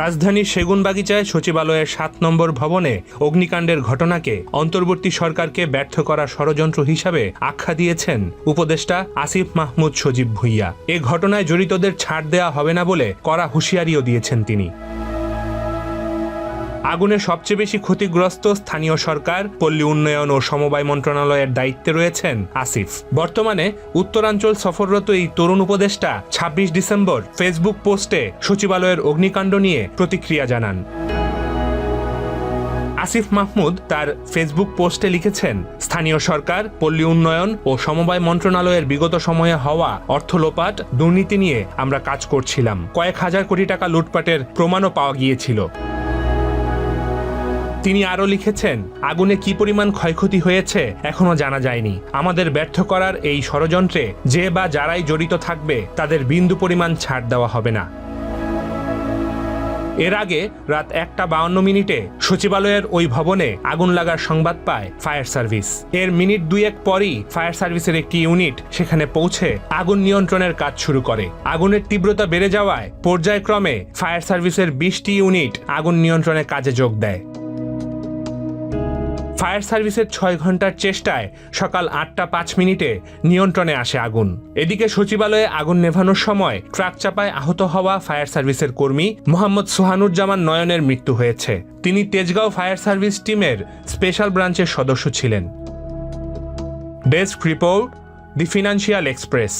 রাজধানীর সেগুনবাগিচায় সচিবালয়ের ৭ নম্বর ভবনে অগ্নিকাণ্ডের ঘটনাকে অন্তর্বর্তী সরকারকে ব্যর্থ করার ষড়যন্ত্র হিসাবে আখ্যা দিয়েছেন উপদেষ্টা আসিফ মাহমুদ সজীব ভুঁইয়া। এ ঘটনায় জড়িতদের ছাড় দেওয়া হবে না বলে কড়া হুঁশিয়ারিও দিয়েছেন তিনি। আগুনে সবচেয়ে বেশি ক্ষতিগ্রস্ত স্থানীয় সরকার, পল্লী উন্নয়ন ও সমবায় মন্ত্রণালয়ের দায়িত্বে রয়েছেন আসিফ। বর্তমানে উত্তরাঞ্চল সফররত এই তরুণ উপদেষ্টা ২৬ ডিসেম্বর ফেসবুক পোস্টে সচিবালয়ের অগ্নিকাণ্ড নিয়ে প্রতিক্রিয়া জানান। আসিফ মাহমুদ তার ফেসবুক পোস্টে লিখেছেন, স্থানীয় সরকার, পল্লী উন্নয়ন ও সমবায় মন্ত্রণালয়ের বিগত সময়ে হওয়া অর্থ লোপাট, দুর্নীতি নিয়ে আমরা কাজ করছিলাম। কয়েক হাজার কোটি টাকা লুটপাটের প্রমাণও পাওয়া গিয়েছিল। তিনি আরও লিখেছেন, আগুনে কি পরিমাণ ক্ষয়ক্ষতি হয়েছে এখনো জানা যায়নি। আমাদের ব্যর্থ করার এই ষড়যন্ত্রে যে বা যারাই জড়িত থাকবে তাদের বিন্দু পরিমাণ ছাড় দেওয়া হবে না। এর আগে রাত ১টা ৫২ সচিবালয়ের ওই ভবনে আগুন লাগার সংবাদ পায় ফায়ার সার্ভিস। এর মিনিট ২-১ পরই ফায়ার সার্ভিসের একটি ইউনিট সেখানে পৌঁছে আগুন নিয়ন্ত্রণের কাজ শুরু করে। আগুনের তীব্রতা বেড়ে যাওয়ায় পর্যায়ক্রমে ফায়ার সার্ভিসের ২০টি ইউনিট আগুন নিয়ন্ত্রণের কাজে যোগ দেয়। ফায়ার সার্ভিসের ৬ ঘন্টার চেষ্টায় সকাল ৮টা ৫ নিয়ন্ত্রণে আসে আগুন। এদিকে সচিবালয়ে আগুন নেভানোর সময় ট্রাক চাপায় আহত হওয়া ফায়ার সার্ভিসের কর্মী মোহাম্মদ সোহানুজ্জামান নয়নের মৃত্যু হয়েছে। তিনি তেজগাঁও ফায়ার সার্ভিস টিমের স্পেশাল ব্রাঞ্চের সদস্য ছিলেন। ডেস্ক রিপোর্ট, দি ফিনান্সিয়াল এক্সপ্রেস।